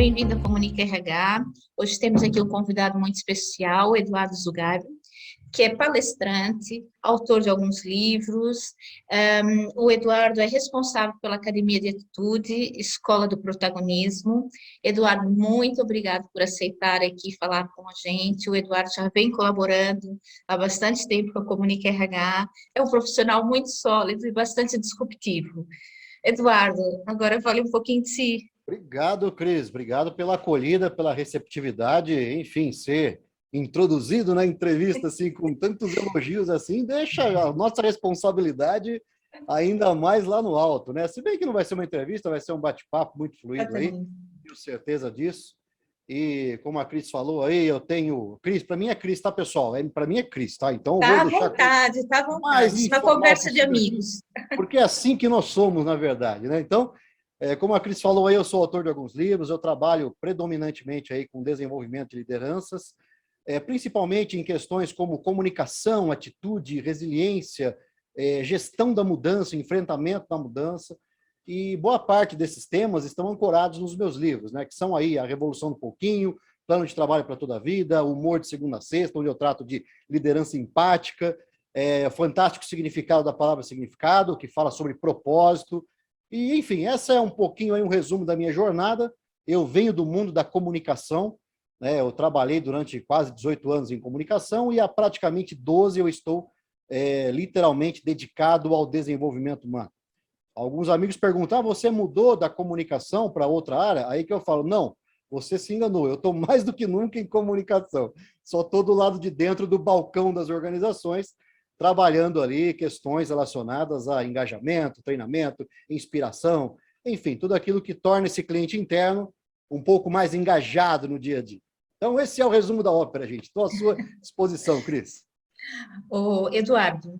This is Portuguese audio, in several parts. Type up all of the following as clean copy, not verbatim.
bem-vindo à Comunica RH. Hoje temos aqui um convidado muito especial, Eduardo Zugabe, que é palestrante, autor de alguns livros. O Eduardo é responsável pela Academia de Atitude, Escola do Protagonismo. Eduardo, muito obrigado por aceitar aqui falar com a gente. O Eduardo já vem colaborando há bastante tempo com a Comunica RH. É um profissional muito sólido e bastante disruptivo. Eduardo, agora fale um pouquinho de si. Obrigado, Cris. Obrigado pela acolhida, pela receptividade, enfim, ser introduzido na entrevista assim com tantos elogios assim, deixa a nossa responsabilidade ainda mais lá no alto, né? Se bem que não vai ser uma entrevista, vai ser um bate-papo muito fluido aí, tenho certeza disso. E como a Cris falou aí, eu tenho... Cris, para mim é Cris, tá, pessoal? Para mim é Cris, tá? Então eu vou deixar tá à mais vontade. Uma informal conversa de possível amigos. aqui, porque é assim que nós somos, na verdade, né? Então, como a Cris falou aí, eu sou autor de alguns livros, eu trabalho predominantemente aí com desenvolvimento de lideranças, principalmente em questões como comunicação, atitude, resiliência, gestão da mudança, enfrentamento da mudança, e boa parte desses temas estão ancorados nos meus livros, né, que são aí A Revolução do Pouquinho, Plano de Trabalho para Toda a Vida, Humor de Segunda a Sexta, onde eu trato de liderança empática, Fantástico Significado da Palavra Significado, que fala sobre propósito. E, enfim, essa é um pouquinho aí um resumo da minha jornada. Eu venho do mundo da comunicação, né? Eu trabalhei durante quase 18 anos em comunicação e há praticamente 12 eu estou literalmente dedicado ao desenvolvimento humano. Alguns amigos perguntam, você mudou da comunicação para outra área? Aí que eu falo, não, você se enganou, eu estou mais do que nunca em comunicação. Só estou do lado de dentro do balcão das organizações, trabalhando ali questões relacionadas a engajamento, treinamento, inspiração, enfim, tudo aquilo que torna esse cliente interno um pouco mais engajado no dia a dia. Então, esse é o resumo da ópera, gente. Estou à sua disposição, Cris. O Eduardo,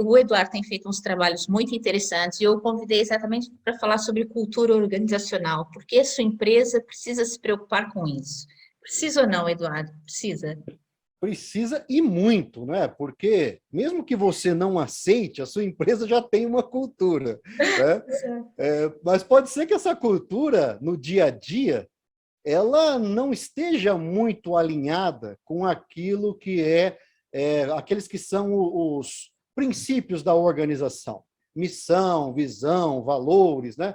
o Eduardo tem feito uns trabalhos muito interessantes e eu o convidei exatamente para falar sobre cultura organizacional, porque a sua empresa precisa se preocupar com isso. Precisa ou não, Eduardo? Precisa. Precisa e muito, né? Porque mesmo que você não aceite, a sua empresa já tem uma cultura, né? Mas pode ser que essa cultura, no dia a dia, ela não esteja muito alinhada com aquilo que aqueles que são os princípios da organização. Missão, visão, valores, né?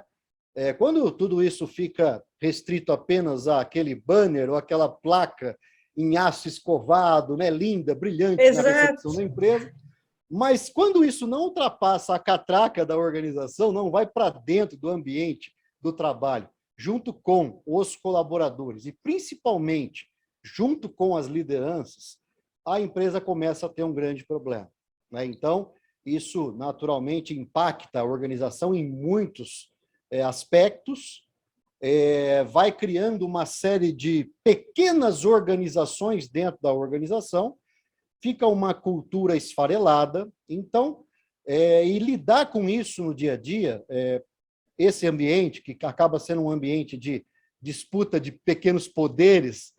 Quando tudo isso fica restrito apenas àquele banner ou aquela placa em aço escovado, né, linda, brilhante, exato, na recepção da empresa, mas quando isso não ultrapassa a catraca da organização, não vai para dentro do ambiente do trabalho, junto com os colaboradores e principalmente junto com as lideranças, a empresa começa a ter um grande problema, né? Então, isso naturalmente impacta a organização em muitos aspectos, vai criando uma série de pequenas organizações dentro da organização, fica uma cultura esfarelada, então, e lidar com isso no dia a dia, esse ambiente, que acaba sendo um ambiente de disputa de pequenos poderes,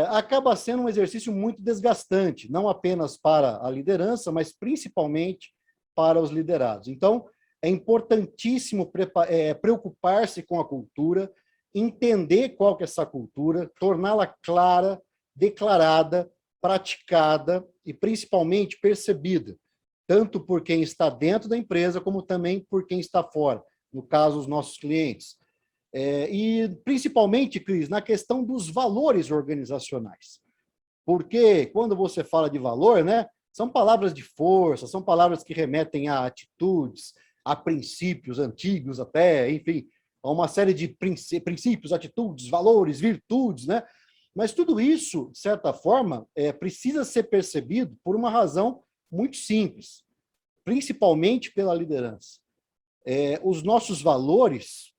acaba sendo um exercício muito desgastante, não apenas para a liderança, mas principalmente para os liderados. Então, é importantíssimo preocupar-se com a cultura, entender qual que é essa cultura, torná-la clara, declarada, praticada e principalmente percebida, tanto por quem está dentro da empresa, como também por quem está fora, no caso, os nossos clientes. E principalmente, Cris, na questão dos valores organizacionais. Porque quando você fala de valor, né, são palavras de força, são palavras que remetem a atitudes, a princípios antigos até, enfim, a uma série de princípios, atitudes, valores, virtudes, né? Mas tudo isso, de certa forma, precisa ser percebido por uma razão muito simples, principalmente pela liderança. Os nossos valores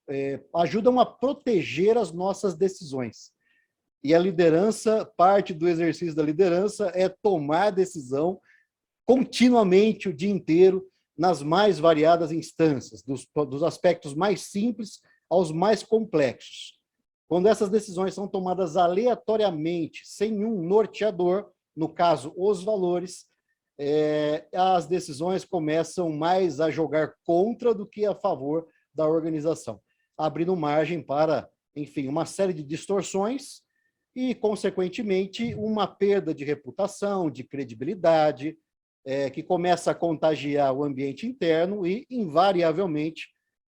ajudam a proteger as nossas decisões. E a liderança, parte do exercício da liderança é tomar decisão continuamente, o dia inteiro, nas mais variadas instâncias, dos aspectos mais simples aos mais complexos. Quando essas decisões são tomadas aleatoriamente, sem um norteador, no caso, os valores, as decisões começam mais a jogar contra do que a favor da organização, abrindo margem para enfim, uma série de distorções e, consequentemente, uma perda de reputação, de credibilidade, que começa a contagiar o ambiente interno e, invariavelmente,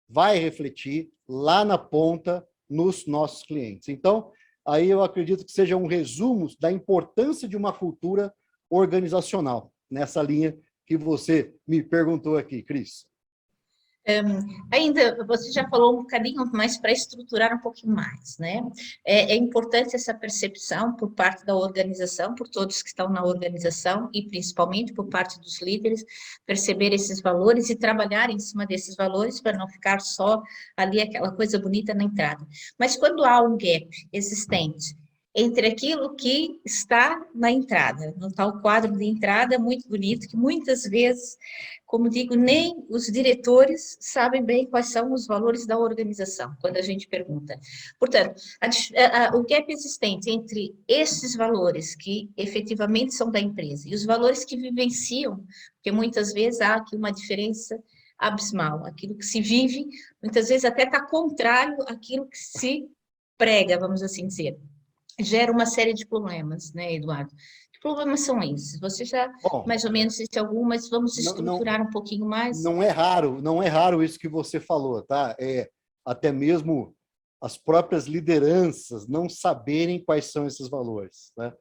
vai refletir lá na ponta nos nossos clientes. Então, aí eu acredito que seja um resumo da importância de uma cultura organizacional, nessa linha que você me perguntou aqui, Cris. Ainda, você já falou um bocadinho, mas para estruturar um pouquinho mais, né? É importante essa percepção por parte da organização, por todos que estão na organização e principalmente por parte dos líderes, perceber esses valores e trabalhar em cima desses valores para não ficar só ali aquela coisa bonita na entrada. Mas quando há um gap existente entre aquilo que está na entrada, no tal quadro de entrada muito bonito, que muitas vezes, como digo, nem os diretores sabem bem quais são os valores da organização, quando a gente pergunta. Portanto, o gap existente entre esses valores que efetivamente são da empresa e os valores que vivenciam, porque muitas vezes há aqui uma diferença abismal, aquilo que se vive, muitas vezes até está contrário àquilo que se prega, vamos assim dizer. Gera uma série de problemas, né, Eduardo? Que problemas são esses? Você já Bom, mais ou menos disse algum, mas vamos estruturar um pouquinho mais? Não é raro isso que você falou, tá? Até mesmo as próprias lideranças não saberem quais são esses valores, né?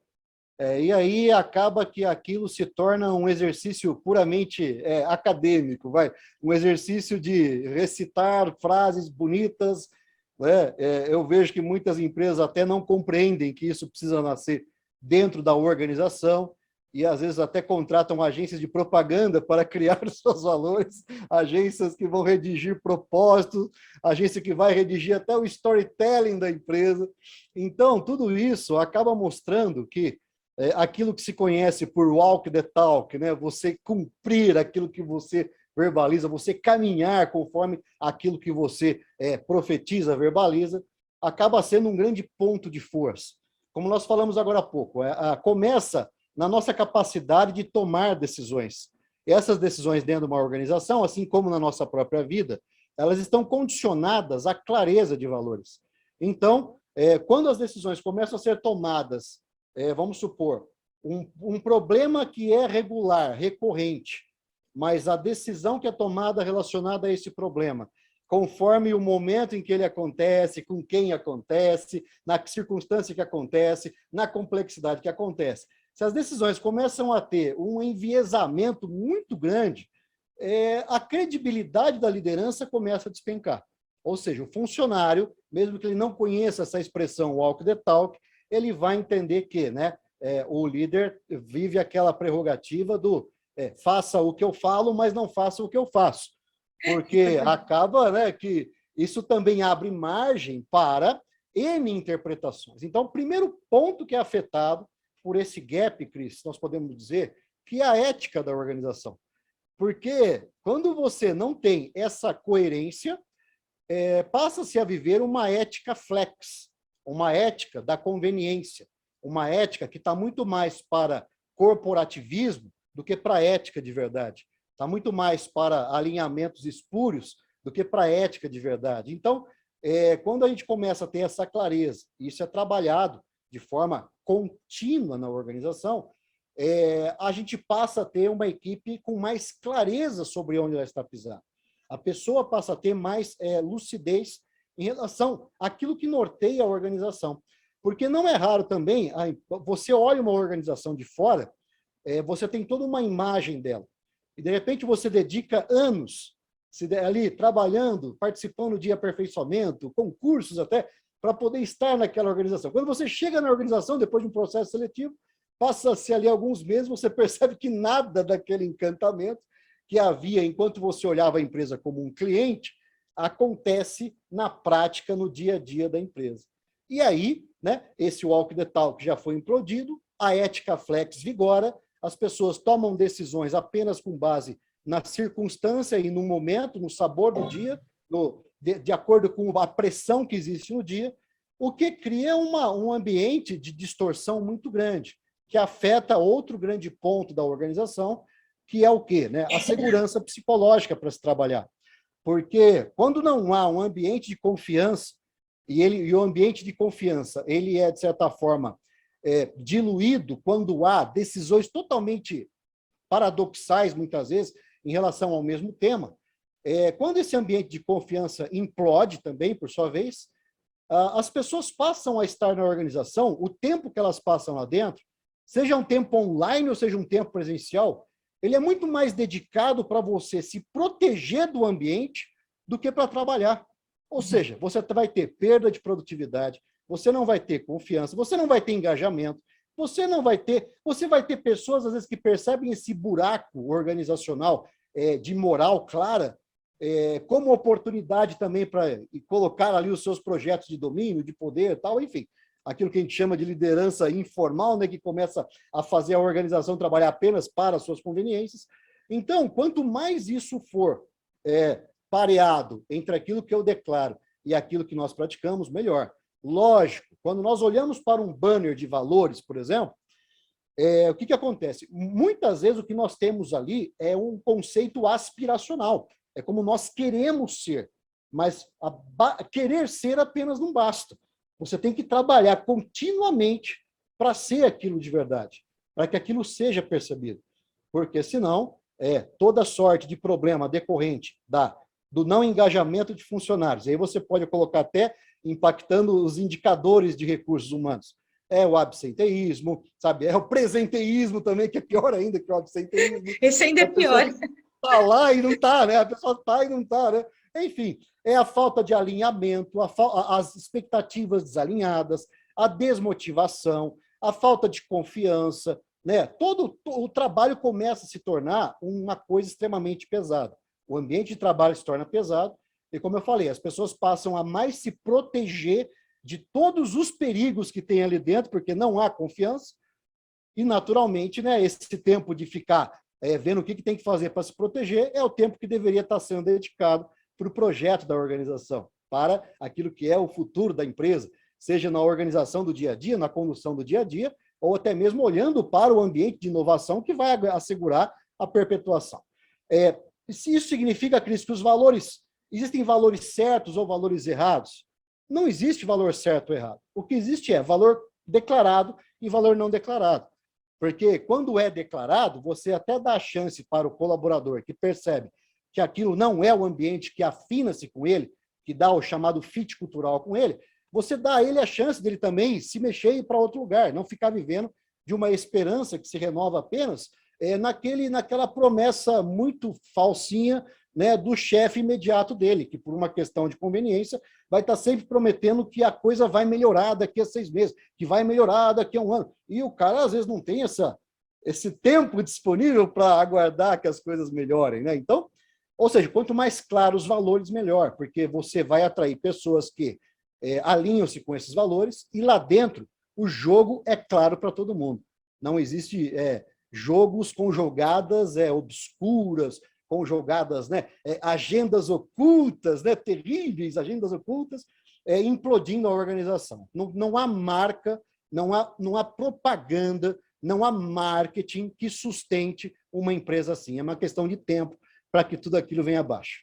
E aí acaba que aquilo se torna um exercício puramente acadêmico, um exercício de recitar frases bonitas, né? Eu vejo que muitas empresas até não compreendem que isso precisa nascer dentro da organização e às vezes até contratam agências de propaganda para criar os seus valores, agências que vão redigir propósitos, agência que vai redigir até o storytelling da empresa. Então, tudo isso acaba mostrando que aquilo que se conhece por walk the talk, né? Você cumprir aquilo que você verbaliza, você caminhar conforme aquilo que você profetiza, verbaliza, acaba sendo um grande ponto de força. Como nós falamos agora há pouco, começa na nossa capacidade de tomar decisões. Essas decisões dentro de uma organização, assim como na nossa própria vida, elas estão condicionadas à clareza de valores. Então, quando as decisões começam a ser tomadas, vamos supor, um problema que é regular, recorrente, mas a decisão que é tomada relacionada a esse problema, conforme o momento em que ele acontece, com quem acontece, na circunstância que acontece, na complexidade que acontece. Se as decisões começam a ter um enviesamento muito grande, a credibilidade da liderança começa a despencar. Ou seja, o funcionário, mesmo que ele não conheça essa expressão walk the talk, ele vai entender que, né, o líder vive aquela prerrogativa do faça o que eu falo, mas não faça o que eu faço. Porque acaba, né, que isso também abre margem para N interpretações. Então, o primeiro ponto que é afetado por esse gap, Cris, nós podemos dizer que é a ética da organização. Porque quando você não tem essa coerência, passa-se a viver uma ética flex, uma ética da conveniência, uma ética que está muito mais para corporativismo do que para ética de verdade. Está muito mais para alinhamentos espúrios do que para ética de verdade. Então, quando a gente começa a ter essa clareza, isso é trabalhado de forma contínua na organização, a gente passa a ter uma equipe com mais clareza sobre onde ela está pisando. A pessoa passa a ter mais lucidez em relação àquilo que norteia a organização. Porque não é raro também, você olha uma organização de fora, você tem toda uma imagem dela. E, de repente, você dedica anos ali trabalhando, participando de aperfeiçoamento, concursos até, para poder estar naquela organização. Quando você chega na organização, depois de um processo seletivo, passa-se ali alguns meses, você percebe que nada daquele encantamento que havia enquanto você olhava a empresa como um cliente, acontece na prática, no dia a dia da empresa. E aí, né, esse walk the talk já foi implodido, a ética flex vigora, as pessoas tomam decisões apenas com base na circunstância e no momento, no sabor do dia, de acordo com a pressão que existe no dia, o que cria um ambiente de distorção muito grande, que afeta outro grande ponto da organização, que é o quê? Né? A segurança psicológica para se trabalhar. Porque quando não há um ambiente de confiança, e o ambiente de confiança, ele é, de certa forma, diluído quando há decisões totalmente paradoxais, muitas vezes, em relação ao mesmo tema. Quando esse ambiente de confiança implode também, por sua vez, as pessoas passam a estar na organização, o tempo que elas passam lá dentro, seja um tempo online ou seja um tempo presencial, ele é muito mais dedicado para você se proteger do ambiente do que para trabalhar. Ou seja, você vai ter perda de produtividade, você não vai ter confiança, você não vai ter engajamento, você vai ter pessoas, às vezes, que percebem esse buraco organizacional de moral clara, como oportunidade também para colocar ali os seus projetos de domínio, de poder, tal, enfim, aquilo que a gente chama de liderança informal, né, que começa a fazer a organização trabalhar apenas para as suas conveniências. Então, quanto mais isso for pareado entre aquilo que eu declaro e aquilo que nós praticamos, melhor. Lógico, quando nós olhamos para um banner de valores, por exemplo, o que acontece? Muitas vezes o que nós temos ali é um conceito aspiracional, é como nós queremos ser, mas querer ser apenas não basta. Você tem que trabalhar continuamente para ser aquilo de verdade, para que aquilo seja percebido, porque senão toda sorte de problema decorrente do não engajamento de funcionários, aí você pode colocar até impactando os indicadores de recursos humanos. O absenteísmo, sabe? O presenteísmo também, que é pior ainda que o absenteísmo. Esse ainda é pior. Está lá e não está, né? A pessoa está e não está, né? Enfim, é a falta de alinhamento, as expectativas desalinhadas, a desmotivação, a falta de confiança, né? Todo o trabalho começa a se tornar uma coisa extremamente pesada. O ambiente de trabalho se torna pesado, e como eu falei, as pessoas passam a mais se proteger de todos os perigos que tem ali dentro, porque não há confiança, e naturalmente, né, esse tempo de ficar vendo o que tem que fazer para se proteger é o tempo que deveria estar sendo dedicado para o projeto da organização, para aquilo que é o futuro da empresa, seja na organização do dia a dia, na condução do dia a dia, ou até mesmo olhando para o ambiente de inovação que vai assegurar a perpetuação. Se isso significa, Cris, que os valores, existem valores certos ou valores errados? Não existe valor certo ou errado. O que existe é valor declarado e valor não declarado. Porque quando é declarado, você até dá a chance para o colaborador que percebe que aquilo não é o ambiente que afina-se com ele, que dá o chamado fit cultural com ele, você dá a ele a chance dele também se mexer e ir para outro lugar, não ficar vivendo de uma esperança que se renova apenas naquela promessa muito falsinha, né, do chefe imediato dele, que por uma questão de conveniência vai estar sempre prometendo que a coisa vai melhorar daqui a 6 meses, que vai melhorar daqui a 1 ano. E o cara, às vezes, não tem esse tempo disponível para aguardar que as coisas melhorem, né? Então, ou seja, quanto mais claros os valores, melhor, porque você vai atrair pessoas que alinham-se com esses valores, e lá dentro o jogo é claro para todo mundo. Não existe jogos com jogadas obscuras, com jogadas, né, agendas ocultas, né, terríveis agendas ocultas, implodindo a organização. Não há marca, não há propaganda, não há marketing que sustente uma empresa assim. É uma questão de tempo para que tudo aquilo venha abaixo.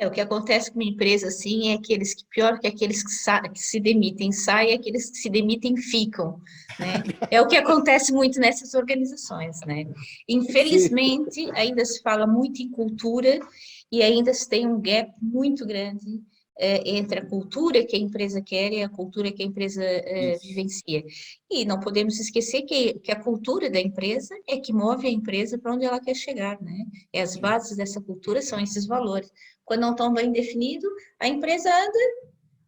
O que acontece com uma empresa assim é pior que aqueles que se demitem, saem, e aqueles que se demitem ficam, né? É o que acontece muito nessas organizações, né? Infelizmente, ainda se fala muito em cultura e ainda se tem um gap muito grande entre a cultura que a empresa quer e a cultura que a empresa vivencia. E não podemos esquecer que a cultura da empresa é que move a empresa para onde ela quer chegar, né? E as bases dessa cultura são esses valores. Quando não estão bem definidos, a empresa anda,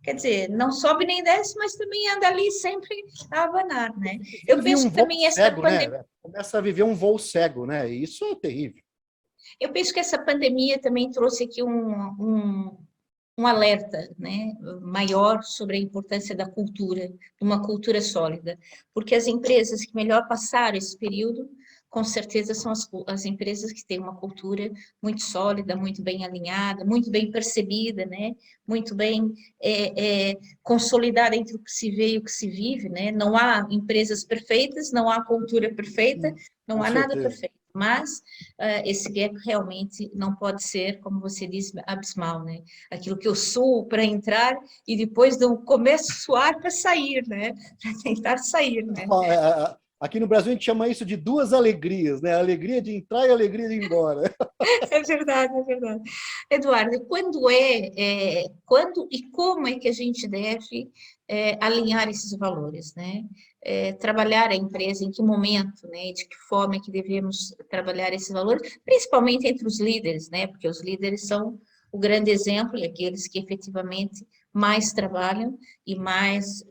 quer dizer, não sobe nem desce, mas também anda ali sempre a abanar, né? Eu penso que também essa pandemia... Né? Começa a viver um voo cego, né? Isso é terrível. Eu penso que essa pandemia também trouxe aqui um alerta, né, maior sobre a importância da cultura, uma cultura sólida, porque as empresas que melhor passaram esse período, com certeza são as empresas que têm uma cultura muito sólida, muito bem alinhada, muito bem percebida, né, muito bem consolidada entre o que se vê e o que se vive, né, não há empresas perfeitas, não há cultura perfeita, não há nada perfeito. Mas esse gap realmente não pode ser, como você disse, abismal, né? Aquilo que eu suo para entrar e depois começo a suar para sair, né? Para tentar sair, né? Aqui no Brasil a gente chama isso de duas alegrias, né? A alegria de entrar e a alegria de ir embora. É verdade, é verdade. Eduardo, quando e como é que a gente deve alinhar esses valores, né? Trabalhar a empresa, em que momento, né? De que forma é que devemos trabalhar esses valores, principalmente entre os líderes, né? Porque os líderes são o grande exemplo e aqueles que efetivamente mais trabalham e mais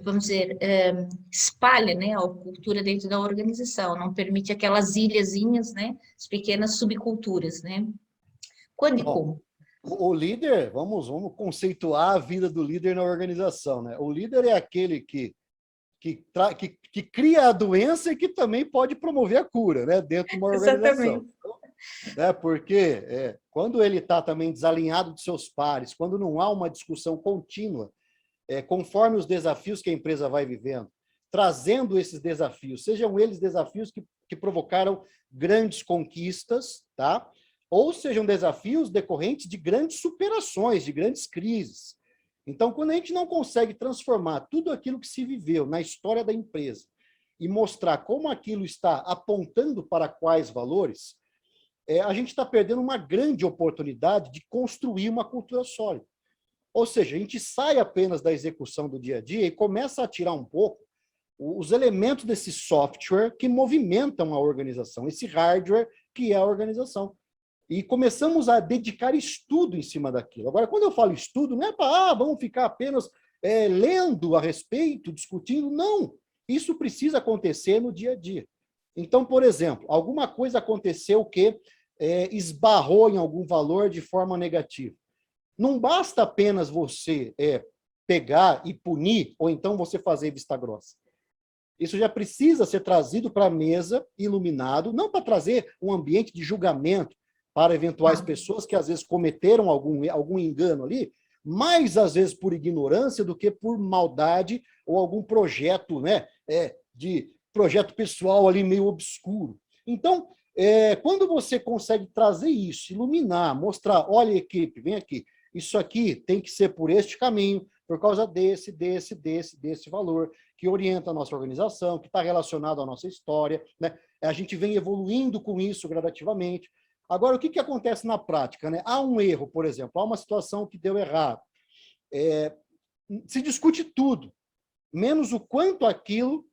vamos dizer, espalha, né, a cultura dentro da organização, não permite aquelas ilhazinhas, né, as pequenas subculturas, né? Quando e Bom, como? o líder, vamos conceituar a vida do líder na organização, né? O líder é aquele que cria a doença e que também pode promover a cura, né, dentro de uma organização. Exatamente. Né? Porque quando ele está também desalinhado de seus pares, quando não há uma discussão contínua, conforme os desafios que a empresa vai vivendo, trazendo esses desafios, sejam eles desafios que provocaram grandes conquistas, tá? Ou sejam desafios decorrentes de grandes superações, de grandes crises. Então, quando a gente não consegue transformar tudo aquilo que se viveu na história da empresa e mostrar como aquilo está apontando para quais valores, a gente está perdendo uma grande oportunidade de construir uma cultura sólida. Ou seja, a gente sai apenas da execução do dia a dia e começa a tirar um pouco os elementos desse software que movimentam a organização, esse hardware que é a organização. E começamos a dedicar estudo em cima daquilo. Agora, quando eu falo estudo, não é para, vamos ficar apenas lendo a respeito, discutindo. Não, isso precisa acontecer no dia a dia. Então, por exemplo, alguma coisa aconteceu que esbarrou em algum valor de forma negativa. Não basta apenas você pegar e punir, ou então você fazer vista grossa. Isso já precisa ser trazido para a mesa, iluminado, não para trazer um ambiente de julgamento para eventuais pessoas que às vezes cometeram algum engano ali, mais às vezes por ignorância do que por maldade ou algum projeto, né, de projeto pessoal ali meio obscuro. Então, quando você consegue trazer isso, iluminar, mostrar, olha, equipe, vem aqui, isso aqui tem que ser por este caminho, por causa desse valor, que orienta a nossa organização, que está relacionado à nossa história, né? A gente vem evoluindo com isso gradativamente. Agora, o que acontece na prática, né? Há um erro, por exemplo, há uma situação que deu errado. Se discute tudo, menos o quanto aquilo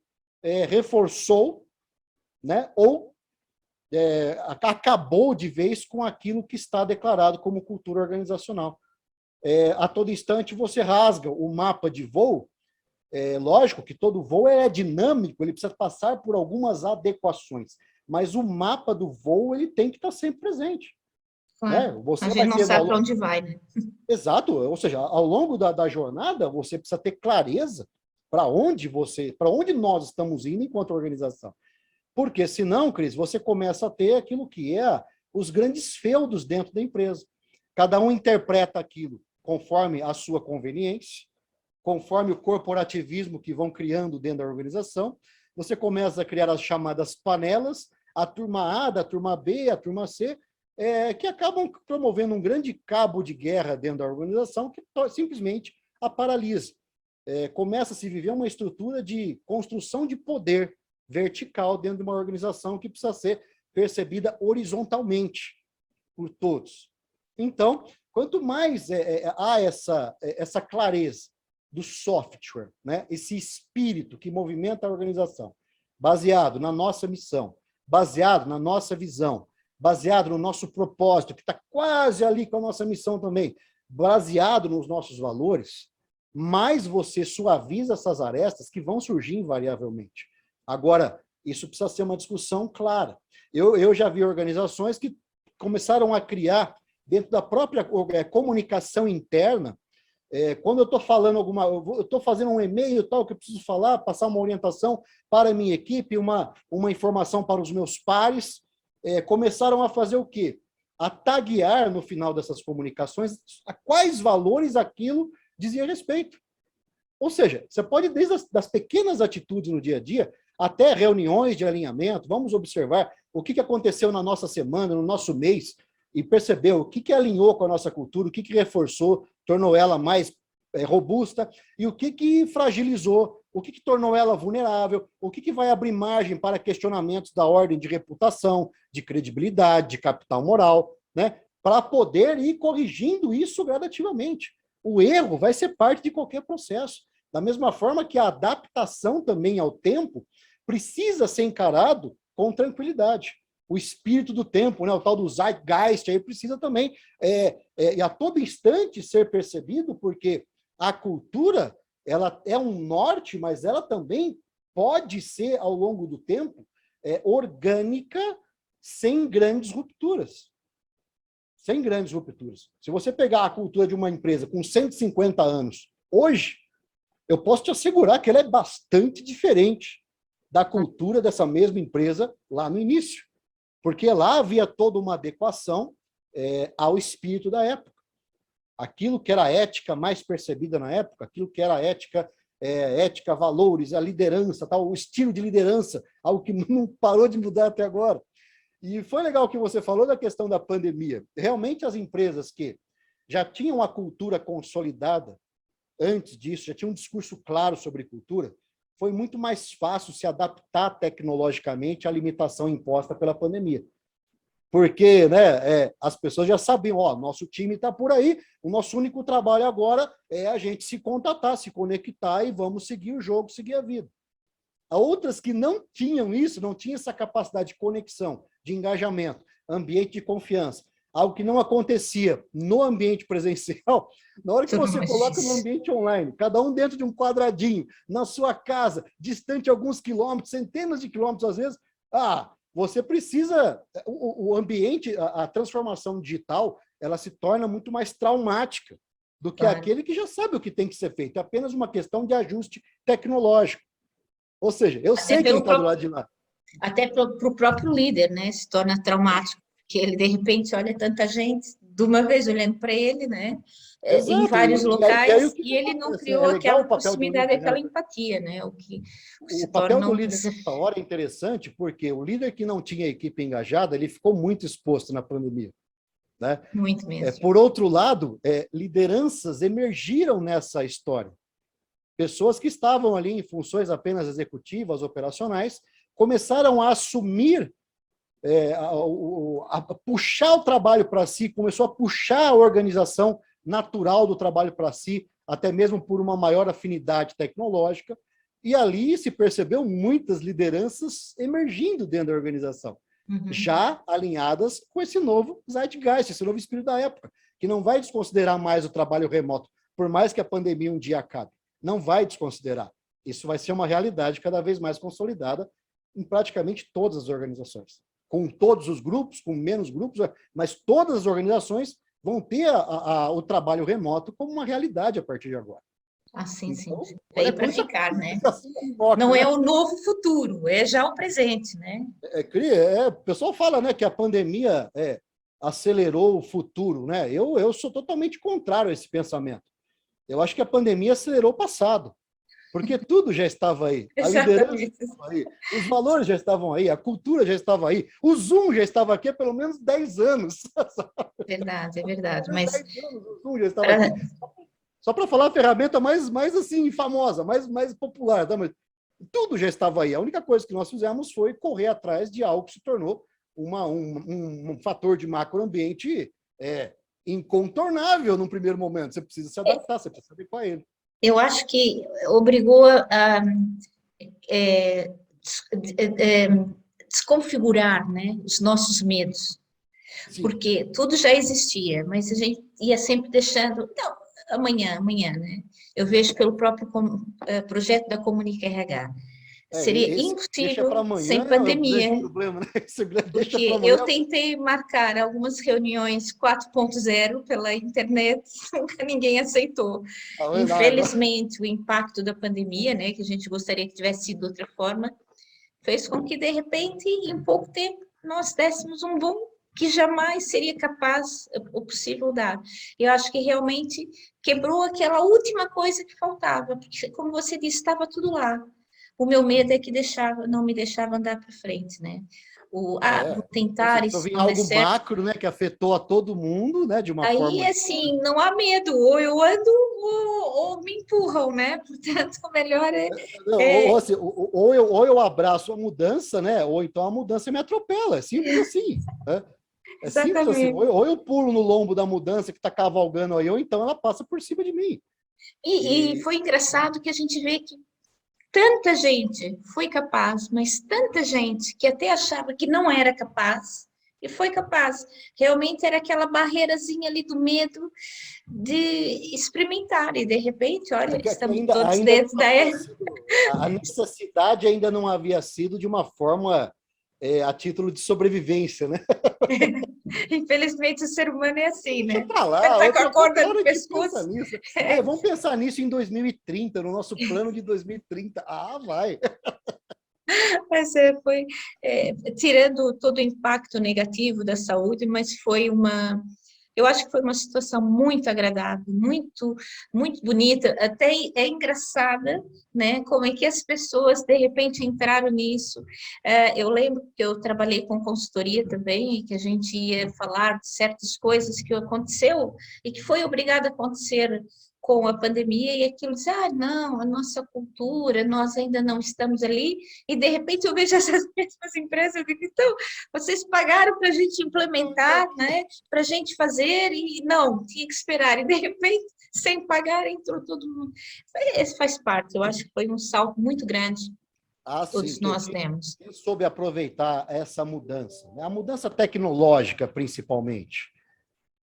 reforçou, né? Ou acabou de vez com aquilo que está declarado como cultura organizacional. A todo instante você rasga o mapa de voo. Lógico que todo voo é dinâmico, ele precisa passar por algumas adequações, mas o mapa do voo ele tem que estar sempre presente. Claro. Né? Você A gente vai não ter sabe para onde vai, né? Exato, ou seja, ao longo da jornada você precisa ter clareza para onde nós estamos indo enquanto organização. Porque senão, Cris, você começa a ter aquilo que é os grandes feudos dentro da empresa. Cada um interpreta aquilo conforme a sua conveniência, conforme o corporativismo que vão criando dentro da organização. Você começa a criar as chamadas panelas, a turma A, da turma B, a turma C, que acabam promovendo um grande cabo de guerra dentro da organização que simplesmente a paralisa. Começa a se viver uma estrutura de construção de poder vertical dentro de uma organização que precisa ser percebida horizontalmente por todos. Então, quanto mais há essa clareza do software, né? Esse espírito que movimenta a organização, baseado na nossa missão, baseado na nossa visão, baseado no nosso propósito, que está quase ali com a nossa missão também, baseado nos nossos valores, mais você suaviza essas arestas que vão surgir invariavelmente. Agora, isso precisa ser uma discussão clara. Eu já vi organizações que começaram a criar, dentro da própria comunicação interna, quando eu estou falando eu estou fazendo um e-mail tal que eu preciso falar, passar uma orientação para a minha equipe, uma informação para os meus pares, começaram a fazer o quê? A taguear no final dessas comunicações a quais valores aquilo dizia respeito. Ou seja, você pode, desde as pequenas atitudes no dia a dia, até reuniões de alinhamento, vamos observar o que aconteceu na nossa semana, no nosso mês, e perceber o que alinhou com a nossa cultura, o que reforçou, tornou ela mais robusta, e o que fragilizou, o que tornou ela vulnerável, o que vai abrir margem para questionamentos da ordem de reputação, de credibilidade, de capital moral, né? Para poder ir corrigindo isso gradativamente. O erro vai ser parte de qualquer processo. Da mesma forma que a adaptação também ao tempo precisa ser encarado com tranquilidade. O espírito do tempo, né, o tal do zeitgeist, aí precisa também, a todo instante ser percebido, porque a cultura, ela é um norte, mas ela também pode ser, ao longo do tempo, orgânica, sem grandes rupturas. Sem grandes rupturas. Se você pegar a cultura de uma empresa com 150 anos, hoje, eu posso te assegurar que ela é bastante diferente da cultura dessa mesma empresa lá no início. Porque lá havia toda uma adequação ao espírito da época. Aquilo que era a ética mais percebida na época, aquilo que era a ética, valores, a liderança, tal, o estilo de liderança, algo que não parou de mudar até agora. E foi legal o que você falou da questão da pandemia. Realmente as empresas que já tinham a cultura consolidada antes disso, já tinham um discurso claro sobre cultura, foi muito mais fácil se adaptar tecnologicamente à limitação imposta pela pandemia. Porque, né, as pessoas já sabiam, nosso time está por aí, o nosso único trabalho agora é a gente se contatar, se conectar e vamos seguir o jogo, seguir a vida. Há outras que não tinham isso, não tinham essa capacidade de conexão, de engajamento, ambiente de confiança, algo que não acontecia no ambiente presencial, na hora que você coloca no ambiente online, cada um dentro de um quadradinho, na sua casa, distante alguns quilômetros, centenas de quilômetros às vezes, você precisa, o ambiente, a transformação digital, ela se torna muito mais traumática do que aquele que já sabe o que tem que ser feito, é apenas uma questão de ajuste tecnológico. Ou seja, eu sei quem está do lado de lá. Até para o próprio líder, né? Se torna traumático, porque ele, de repente, olha tanta gente de uma vez olhando para ele, né? Em vários locais, e ele não criou aquela proximidade, aquela empatia, né? O papel do líder nessa hora é interessante, porque o líder que não tinha equipe engajada, ele ficou muito exposto na pandemia. Né? Muito mesmo. Por outro lado, lideranças emergiram nessa história. Pessoas que estavam ali em funções apenas executivas, operacionais, começaram a assumir, a puxar o trabalho para si, começou a puxar a organização natural do trabalho para si, até mesmo por uma maior afinidade tecnológica, e ali se percebeu muitas lideranças emergindo dentro da organização, já alinhadas com esse novo zeitgeist, esse novo espírito da época, que não vai desconsiderar mais o trabalho remoto, por mais que a pandemia um dia acabe. Não vai desconsiderar. Isso vai ser uma realidade cada vez mais consolidada em praticamente todas as organizações. Com todos os grupos, com menos grupos, mas todas as organizações vão ter o trabalho remoto como uma realidade a partir de agora. Sim. Veio para ficar, né? Não é o novo futuro, é já o presente, né? O pessoal fala, né, que a pandemia acelerou o futuro, né? Eu sou totalmente contrário a esse pensamento. Eu acho que a pandemia acelerou o passado, porque tudo já estava aí. A liderança estava aí, os valores já estavam aí, a cultura já estava aí, o Zoom já estava aqui há pelo menos 10 anos. Verdade, é verdade. Mas 10 anos o Zoom já estava aqui. Só para falar a ferramenta mais assim, famosa, mais popular. Tá? Mas tudo já estava aí. A única coisa que nós fizemos foi correr atrás de algo que se tornou um fator de macroambiente incontornável num primeiro momento. Você precisa se adaptar, você precisa adequar ele. Eu acho que obrigou a desconfigurar, né, os nossos medos. Sim. Porque tudo já existia, mas a gente ia sempre deixando... Não, amanhã, né? Eu vejo pelo próprio projeto da Comunica RH. Seria impossível amanhã, sem pandemia. Problema, né? Porque eu tentei marcar algumas reuniões 4.0 pela internet, nunca ninguém aceitou. Infelizmente, o impacto da pandemia, né, que a gente gostaria que tivesse sido de outra forma, fez com que, de repente, em pouco tempo, nós dessemos um boom que jamais seria capaz ou possível dar. Eu acho que realmente quebrou aquela última coisa que faltava, porque, como você disse, estava tudo lá. o meu medo é que não me deixava andar para frente, né? Vou tentar, Só isso vem não der algo certo. macro, né, que afetou a todo mundo, né, de uma Aí, forma... assim, não há medo, ou eu ando ou me empurram, né? Portanto, o melhor Ou, é assim, ou eu abraço a mudança, né, ou então a mudança me atropela, é simples assim, né? É simples assim, exatamente. ou eu pulo no lombo da mudança que está cavalgando aí, ou então ela passa por cima de mim. E E foi engraçado que a gente vê que tanta gente foi capaz, mas tanta gente que até achava que não era capaz, e foi capaz. Realmente era aquela barreirazinha ali do medo de experimentar, e de repente, olha, que estamos ainda, todos ainda não dentro da. havia sido, a necessidade ainda não havia sido de uma forma a título de sobrevivência, né? Infelizmente, o ser humano é assim, Deixa né? pra Vai lá, estar com a outra corda hora no a gente pensa pescoço. nisso. Vamos pensar nisso em 2030, no nosso plano de 2030. Ah, vai. Mas tirando todo o impacto negativo da saúde, mas eu acho que foi uma situação muito agradável, muito, muito bonita, até é engraçada, né? Como é que as pessoas de repente entraram nisso. Eu lembro que eu trabalhei com consultoria também, e que a gente ia falar de certas coisas que aconteceu e que foi obrigado a acontecer com a pandemia, e aquilo diz, não, a nossa cultura, nós ainda não estamos ali, e de repente eu vejo essas mesmas empresas, eu digo, então, vocês pagaram para a gente implementar, né, para a gente fazer, e não, tinha que esperar, e de repente, sem pagar, entrou todo mundo. Esse faz parte, eu acho que foi um salto muito grande, Ah, sim. todos nós temos. Quem soube aproveitar essa mudança, né? A mudança tecnológica, principalmente,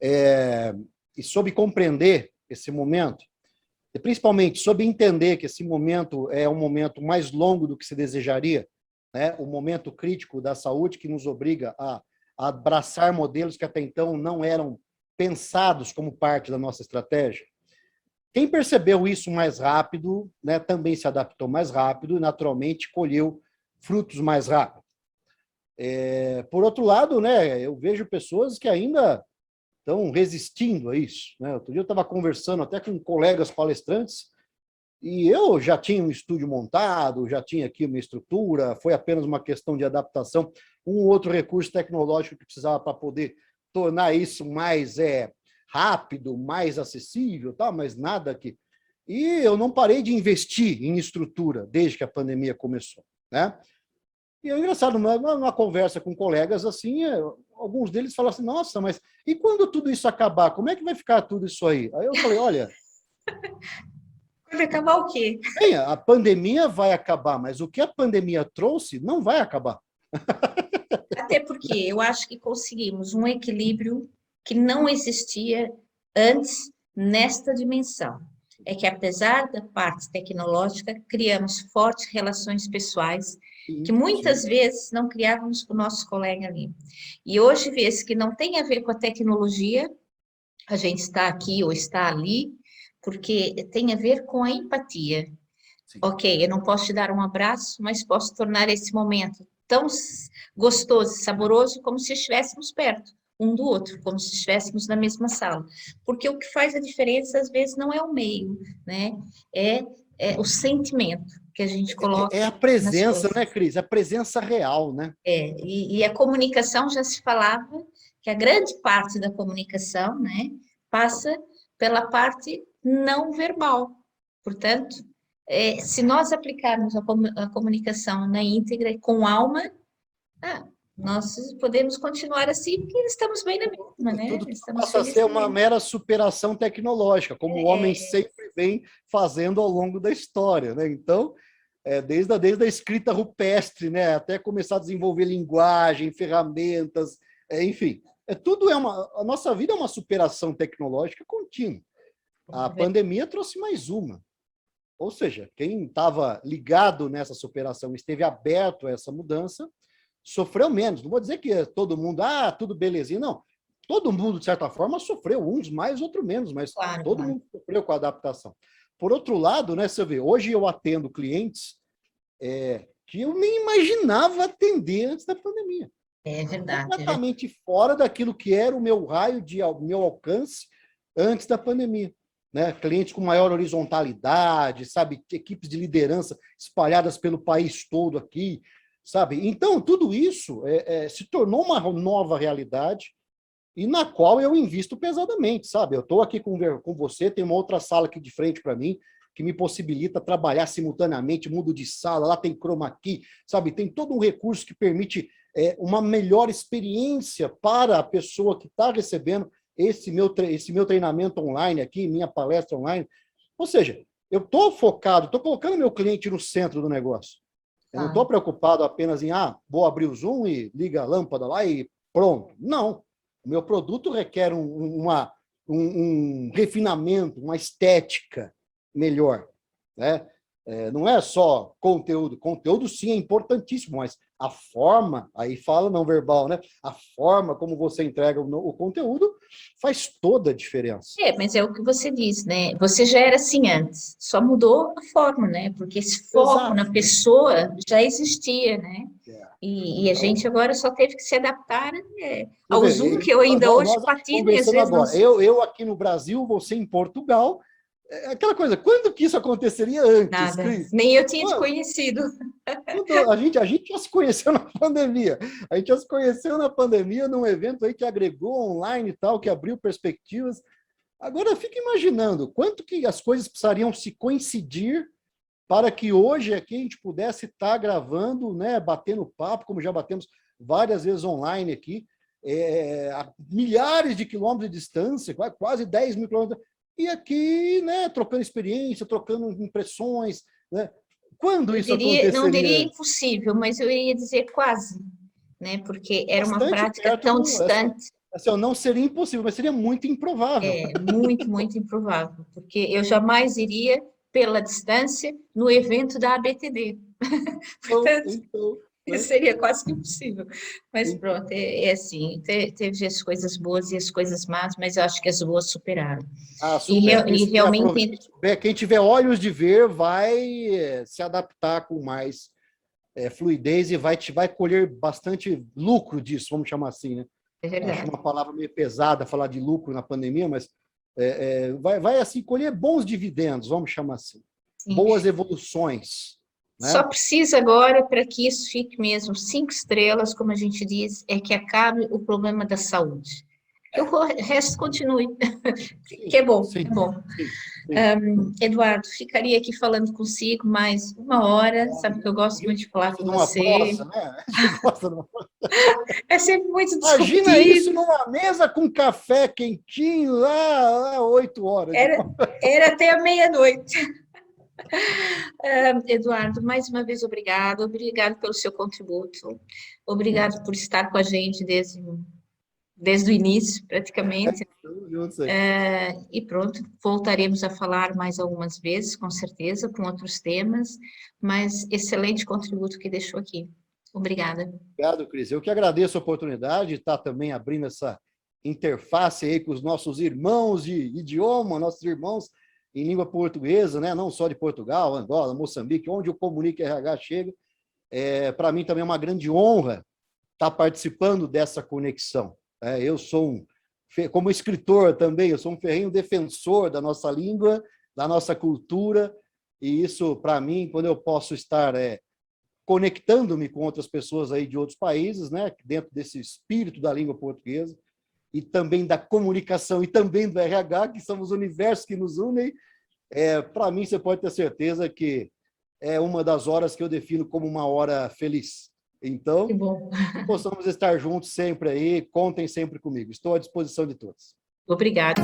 e soube compreender esse momento, e principalmente soube entender que esse momento é um momento mais longo do que se desejaria, né? O momento crítico da saúde que nos obriga a abraçar modelos que até então não eram pensados como parte da nossa estratégia. Quem percebeu isso mais rápido, né, também se adaptou mais rápido e, naturalmente, colheu frutos mais rápido. Por outro lado, né, eu vejo pessoas que ainda estão resistindo a isso, né? Outro dia eu estava conversando até com colegas palestrantes e eu já tinha um estúdio montado, já tinha aqui uma estrutura, foi apenas uma questão de adaptação, um outro recurso tecnológico que precisava para poder tornar isso mais rápido, mais acessível, tá? Mas nada que... E eu não parei de investir em estrutura desde que a pandemia começou, né? E é engraçado, numa conversa com colegas assim, alguns deles falam assim, nossa, mas e quando tudo isso acabar, como é que vai ficar tudo isso aí? Aí eu falei, olha, Vai acabar o quê? bem, a pandemia vai acabar, mas o que a pandemia trouxe não vai acabar. Até porque eu acho que conseguimos um equilíbrio que não existia antes nesta dimensão. É que, apesar da parte tecnológica, criamos fortes relações pessoais que Sim, muitas sim. vezes não criávamos com o nosso colega ali. E hoje vê-se que não tem a ver com a tecnologia, a gente está aqui ou está ali, porque tem a ver com a empatia. Sim. Ok, eu não posso te dar um abraço, mas posso tornar esse momento tão gostoso e saboroso como se estivéssemos perto um do outro, como se estivéssemos na mesma sala. Porque o que faz a diferença, às vezes, não é o meio, né? É, é o sentimento que a gente É coloca a nas presença, né, coisas. Cris? A presença real, né? E a comunicação já se falava que a grande parte da comunicação, né, passa pela parte não verbal. Portanto, se nós aplicarmos a comunicação na íntegra e com alma, ah, nós podemos continuar assim, porque estamos bem na mesma, né? Tudo Estamos passa a ser felizes na uma mesma. mera superação tecnológica, como o homem sempre vem fazendo ao longo da história, né? Então, desde a escrita rupestre, né, até começar a desenvolver linguagem, ferramentas, enfim, a nossa vida é uma superação tecnológica contínua. A pandemia trouxe mais uma. Ou seja, quem estava ligado nessa superação, esteve aberto a essa mudança, sofreu menos. Não vou dizer que todo mundo, tudo belezinha, não. Todo mundo, de certa forma, sofreu, uns mais, outros menos, mas Claro, todo claro. mundo sofreu com a adaptação. Por outro lado, né, você vê, hoje eu atendo clientes que eu nem imaginava atender antes da pandemia. É verdade, é verdade. Completamente fora daquilo que era o meu raio, meu alcance antes da pandemia. né? Clientes com maior horizontalidade, sabe? Equipes de liderança espalhadas pelo país todo aqui, sabe? Então, tudo isso se tornou uma nova realidade e na qual eu invisto pesadamente, sabe? Eu estou aqui com você, tem uma outra sala aqui de frente para mim, que me possibilita trabalhar simultaneamente, mudo de sala, lá tem chroma key, sabe? Tem todo um recurso que permite uma melhor experiência para a pessoa que está recebendo esse meu treinamento online aqui, minha palestra online. Ou seja, eu estou focado, estou colocando meu cliente no centro do negócio. Eu não estou preocupado apenas em, vou abrir o Zoom e liga a lâmpada lá e pronto. Não. O meu produto requer um refinamento, uma estética melhor, né? Não é só conteúdo. Conteúdo, sim, é importantíssimo, mas a forma, aí fala não verbal, né? A forma como você entrega o conteúdo faz toda a diferença. Mas é o que você diz, né? Você já era assim antes, só mudou a forma, né? Porque esse foco na pessoa já existia, né? E a gente agora só teve que se adaptar ao Zoom, que eu ainda hoje patino e às vezes agora. Eu aqui no Brasil, você em Portugal, aquela coisa, quando que isso aconteceria antes, Nada, Cris? nem eu tinha te conhecido. A gente já se conheceu na pandemia. A gente já se conheceu na pandemia num evento aí que agregou online e tal, que abriu perspectivas. Agora, fica imaginando quanto que as coisas precisariam se coincidir para que hoje aqui a gente pudesse estar gravando, né, batendo papo, como já batemos várias vezes online aqui, a milhares de quilômetros de distância, quase 10 mil quilômetros, e aqui, né, trocando experiência, trocando impressões, né? Quando isso aconteceria? Não diria impossível, mas eu iria dizer quase, né? Porque era uma prática tão distante. Assim, não seria impossível, mas seria muito improvável. Muito, muito improvável, porque eu jamais iria, pela distância, no evento da ABTD. Portanto, isso seria quase que impossível. Mas pronto, assim, teve as coisas boas e as coisas más, mas eu acho que as boas superaram. E realmente... Quem tiver olhos de ver vai se adaptar com mais fluidez e vai colher bastante lucro disso, vamos chamar assim, né? É verdade. Acho uma palavra meio pesada falar de lucro na pandemia, mas vai assim, colher bons dividendos, vamos chamar assim. Sim. Boas evoluções. Né? Só precisa agora, para que isso fique mesmo 5 estrelas, como a gente diz, é que acabe o problema da saúde. Que o resto continue, que é bom, é bom. Eduardo, ficaria aqui falando consigo mais 1 hora, sabe que eu gosto muito de falar com você. Prosa, né? É sempre muito disruptivo. Imagina isso numa mesa com café quentinho, lá 8 horas. Era até a meia-noite. Eduardo, mais uma vez, obrigado pelo seu contributo, obrigado por estar com a gente desde o início, praticamente. E pronto, voltaremos a falar mais algumas vezes, com certeza, com outros temas, mas excelente contributo que deixou aqui. Obrigada. Obrigado, Cris. Eu que agradeço a oportunidade de estar também abrindo essa interface aí com os nossos irmãos de idioma, nossos irmãos em língua portuguesa, né? Não só de Portugal, Angola, Moçambique, onde o Comunique RH chega. Para mim também é uma grande honra estar participando dessa conexão. Eu sou como escritor também, eu sou um ferrenho defensor da nossa língua, da nossa cultura, e isso, para mim, quando eu posso estar conectando-me com outras pessoas aí de outros países, né, dentro desse espírito da língua portuguesa, e também da comunicação, e também do RH, que são os universos que nos unem, para mim, você pode ter certeza que é uma das horas que eu defino como uma hora feliz. Então, que possamos estar juntos sempre aí, contem sempre comigo. Estou à disposição de todos. Obrigada.